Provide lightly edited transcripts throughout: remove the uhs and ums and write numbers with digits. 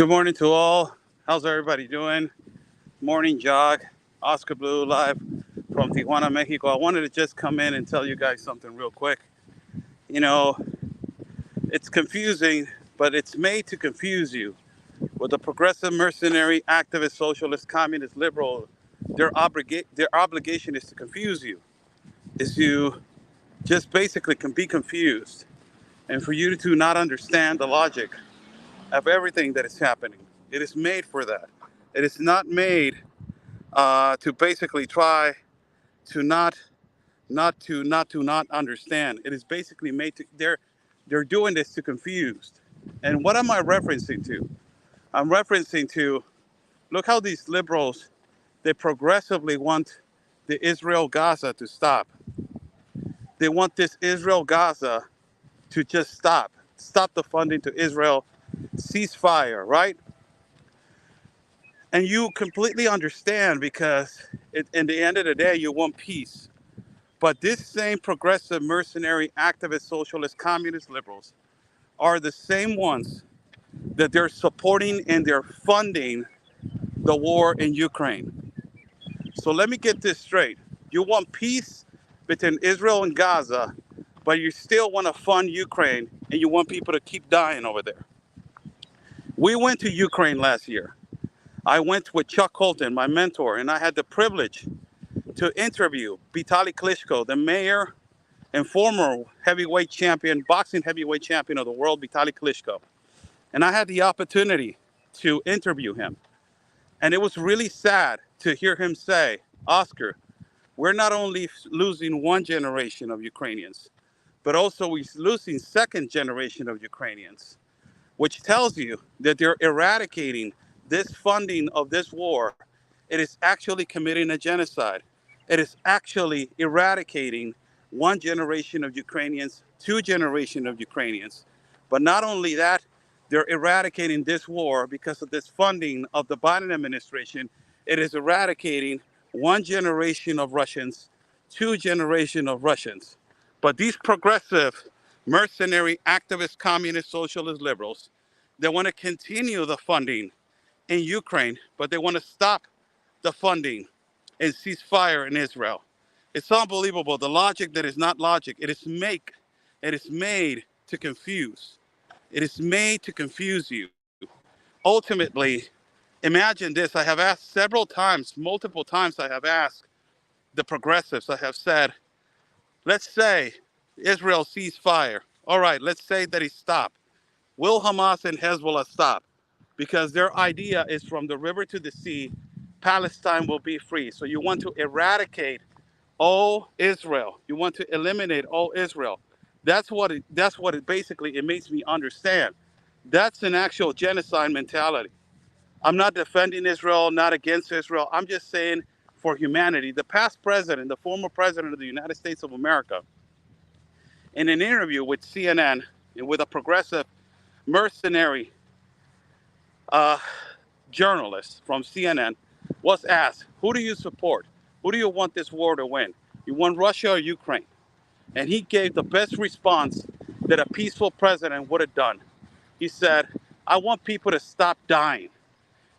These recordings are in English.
Good morning to all. How's everybody doing? Morning jog. Oscar Blue live from Tijuana, Mexico. I wanted to just come in and tell you guys something real quick. You know, it's confusing, but it's made to confuse you. With the progressive, mercenary, activist, socialist, communist, liberal, their obligation is to confuse you. Is you just basically can be confused, and for you to not understand the logic of everything that is happening. It is made for that. It is not made to basically try to not understand. It is basically made to they're doing this to confuse. And what am I referencing to? I'm referencing to look how these liberals they progressively want the Israel Gaza to stop. They want this Israel Gaza to just stop the funding to Israel, ceasefire, right? And you completely understand because in the end of the day, you want peace. But this same progressive, mercenary, activist, socialist, communist liberals are the same ones that they're supporting and they're funding the war in Ukraine. So let me get this straight. You want peace between Israel and Gaza, but you still want to fund Ukraine and you want people to keep dying over there. We went to Ukraine last year. I went with Chuck Colton, my mentor, and I had the privilege to interview Vitaly Klitschko, the mayor and former heavyweight champion, boxing heavyweight champion of the world, Vitaly Klitschko. And I had the opportunity to interview him. And it was really sad to hear him say, Oscar, we're not only losing one generation of Ukrainians, but also we're losing second generation of Ukrainians, which tells you that they're eradicating this funding of this war. It is actually committing a genocide. It is actually eradicating one generation of Ukrainians, two generations of Ukrainians. But not only that, they're eradicating this war because of this funding of the Biden administration. It is eradicating one generation of Russians, two generations of Russians. But these progressive, mercenary, activist, communist, socialist liberals, they want to continue the funding in Ukraine, but they want to stop the funding and ceasefire in Israel. It's unbelievable. The logic that is not logic. It is made to confuse. It is made to confuse you. Ultimately, imagine this. I have asked several times, multiple times, I have asked the progressives, I have said, let's say Israel cease fire. All right, let's say that it stopped. Will Hamas and Hezbollah stop? Because their idea is from the river to the sea, Palestine will be free. So you want to eradicate all Israel. You want to eliminate all Israel. That's what it basically it makes me understand. That's an actual genocide mentality. I'm not defending Israel, not against Israel. I'm just saying for humanity. The past president, the former president of the United States of America, in an interview with CNN and with a progressive mercenary uh, journalist from CNN, was asked, who do you support? Who do you want this war to win? You want Russia or Ukraine? And he gave the best response that a peaceful president would have done. He said, I want people to stop dying.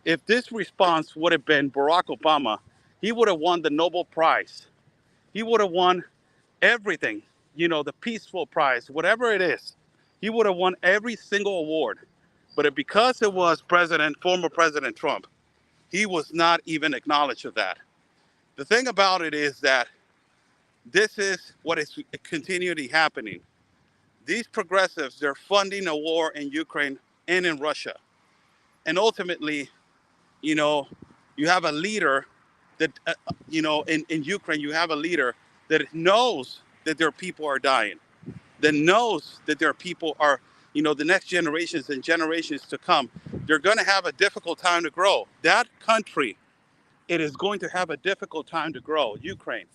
If this response would have been Barack Obama, he would have won the Nobel Prize. He would have won everything, the peaceful prize, whatever it is. He would have won every single award. But because it was former President Trump, he was not even acknowledged of that. The thing about it is that this is what is continually happening. These progressives, they're funding a war in Ukraine and in Russia. And ultimately, you know, you have a leader that, in Ukraine, you have a leader that knows that their people are dying, that knows that their people are, the next generations and generations to come, they're going to have a difficult time to grow. That country, it is going to have a difficult time to grow, Ukraine.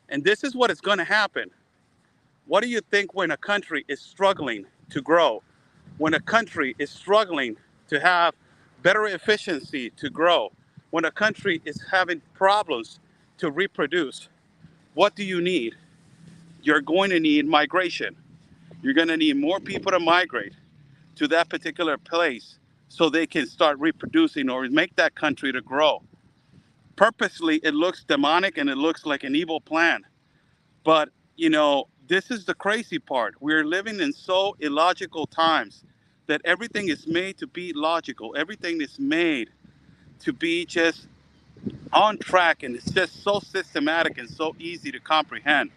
And this is what is going to happen. What do you think when a country is struggling to grow? When a country is struggling to have better efficiency to grow? When a country is having problems to reproduce? What do you need? You're going to need migration. You're going to need more people to migrate to that particular place so they can start reproducing or make that country to grow. Purposely, it looks demonic and it looks like an evil plan. But, this is the crazy part. We're living in so illogical times that everything is made to be logical. Everything is made to be just on track, and it's just so systematic and so easy to comprehend.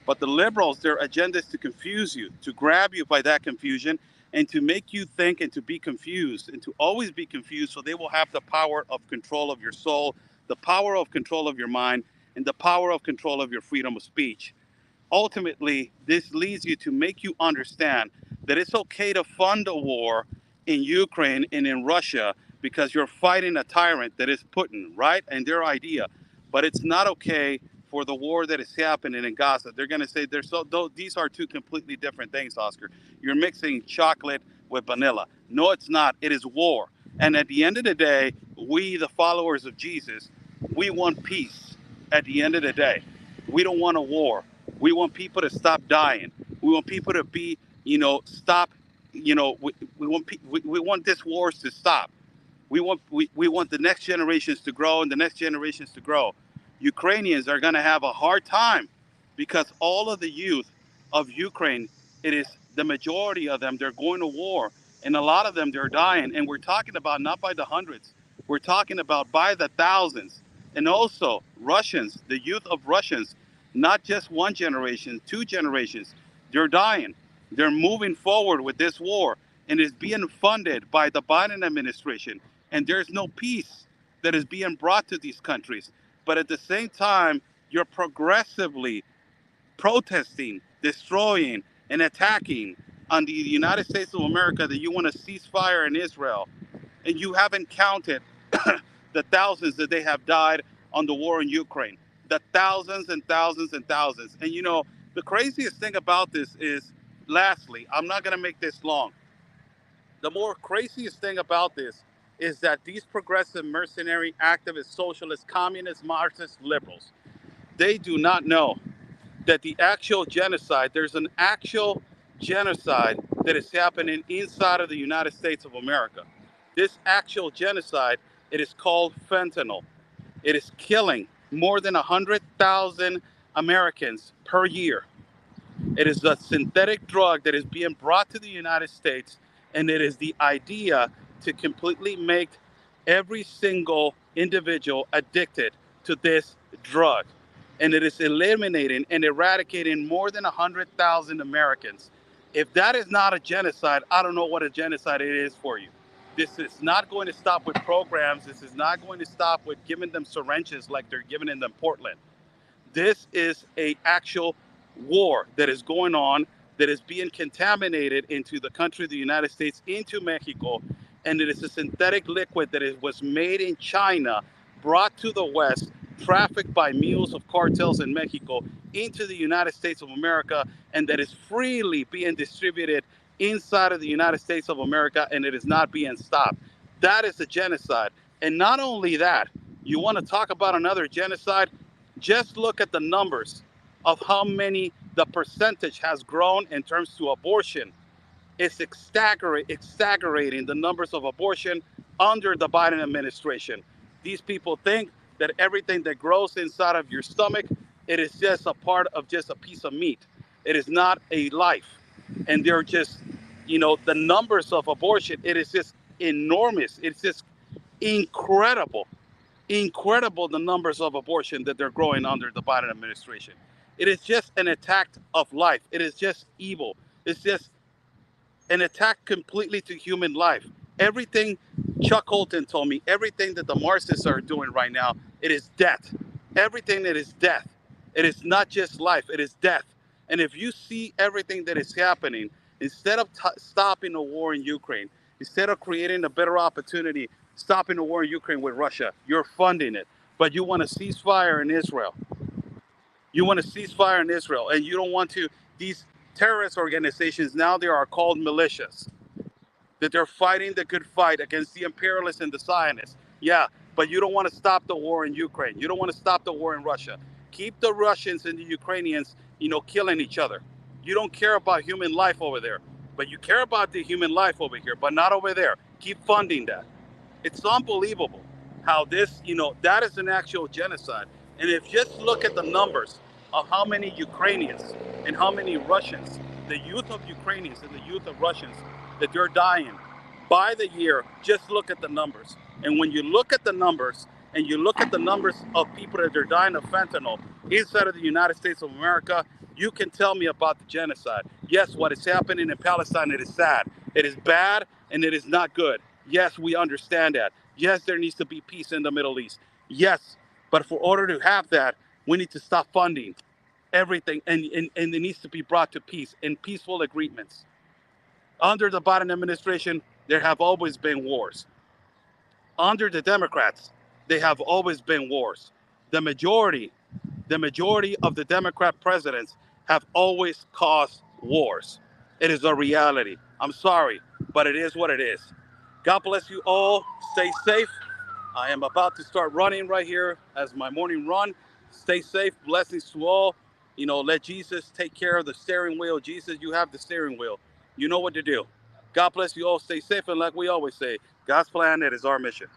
But the liberals, their agenda is to confuse you, to grab you by that confusion, and to make you think and to be confused and to always be confused, so they will have the power of control of your soul, the power of control of your mind, and the power of control of your freedom of speech. Ultimately, this leads you to make you understand that it's okay to fund a war in Ukraine and in Russia because you're fighting a tyrant that is Putin, right? And their idea. But it's not okay for the war that is happening in Gaza. They're going to say these are two completely different things, Oscar. You're mixing chocolate with vanilla. No, it's not. It is war. And at the end of the day, we, the followers of Jesus, we want peace at the end of the day. We don't want a war. We want people to stop dying. We want people to be, stop. We want this wars to stop. We want the next generations to grow and the next generations to grow. Ukrainians are going to have a hard time because all of the youth of Ukraine, it is the majority of them, they're going to war, and a lot of them, they're dying. And we're talking about not by the hundreds, we're talking about by the thousands. And also Russians, the youth of Russians, not just one generation, two generations, they're dying. They're moving forward with this war, and it's being funded by the Biden administration. And there's no peace that is being brought to these countries. But at the same time, you're progressively protesting, destroying, and attacking on the United States of America that you want a ceasefire in Israel. And you haven't counted the thousands that they have died on the war in Ukraine. The thousands and thousands and thousands. And the craziest thing about this is, lastly, I'm not going to make this long. The more craziest thing about this is that these progressive, mercenary, activist, socialist, communist, Marxist liberals, they do not know that the actual genocide, there's an actual genocide that is happening inside of the United States of America. This actual genocide, it is called fentanyl. It is killing more than 100,000 Americans per year. It is a synthetic drug that is being brought to the United States, and it is the idea to completely make every single individual addicted to this drug. And it is eliminating and eradicating more than 100,000 Americans. If that is not a genocide, I don't know what a genocide it is for you. This is not going to stop with programs. This is not going to stop with giving them syringes like they're giving in them Portland. This is a actual war that is going on, that is being contaminated into the country of the United States, into Mexico, and it is a synthetic liquid that was made in China, brought to the West, trafficked by mules of cartels in Mexico into the United States of America, and that is freely being distributed inside of the United States of America, and it is not being stopped. That is a genocide. And not only that, you want to talk about another genocide? Just look at the numbers of how many the percentage has grown in terms to abortion. It's exaggerating the numbers of abortion under the Biden administration. These people think that everything that grows inside of your stomach, it is just a part of just a piece of meat. It is not a life. And they're just, the numbers of abortion, it is just enormous. It's just incredible the numbers of abortion that they're growing under the Biden administration. It is just an attack of life. It is just evil. It's just an attack completely to human life. Everything Chuck Holton told me, everything that the Marxists are doing right now, it is death. Everything that is death. It is not just life, it is death. And if you see everything that is happening, instead of stopping the war in Ukraine, instead of creating a better opportunity, stopping the war in Ukraine with Russia, you're funding it. But you want a ceasefire in Israel. You want a ceasefire in Israel, and you don't want to, these terrorist organizations, now they are called militias, that they're fighting the good fight against the imperialists and the Zionists. Yeah, but you don't want to stop the war in Ukraine. You don't want to stop the war in Russia. Keep the Russians and the Ukrainians, killing each other. You don't care about human life over there, but you care about the human life over here, but not over there. keep funding that. It's unbelievable how this, that is an actual genocide. And if you just look at the numbers of how many Ukrainians and how many Russians, the youth of Ukrainians and the youth of Russians, that they're dying by the year, just look at the numbers. And when you look at the numbers and you look at the numbers of people that are dying of fentanyl inside of the United States of America, you can tell me about the genocide. Yes, what is happening in Palestine, it is sad. It is bad and it is not good. Yes, we understand that. Yes, there needs to be peace in the Middle East. Yes, but for order to have that, we need to stop funding everything, and it needs to be brought to peace and peaceful agreements. Under the Biden administration, there have always been wars. Under the Democrats, they have always been wars. The majority, the majority of the Democrat presidents have always caused wars. It is a reality. I'm sorry, but it is what it is. God bless you all. Stay safe. I am about to start running right here as my morning run. Stay safe. Blessings to all. Let Jesus take care of the steering wheel. Jesus, you have the steering wheel. You know what to do. God bless you all. Stay safe. And like we always say, God's plan, it is our mission.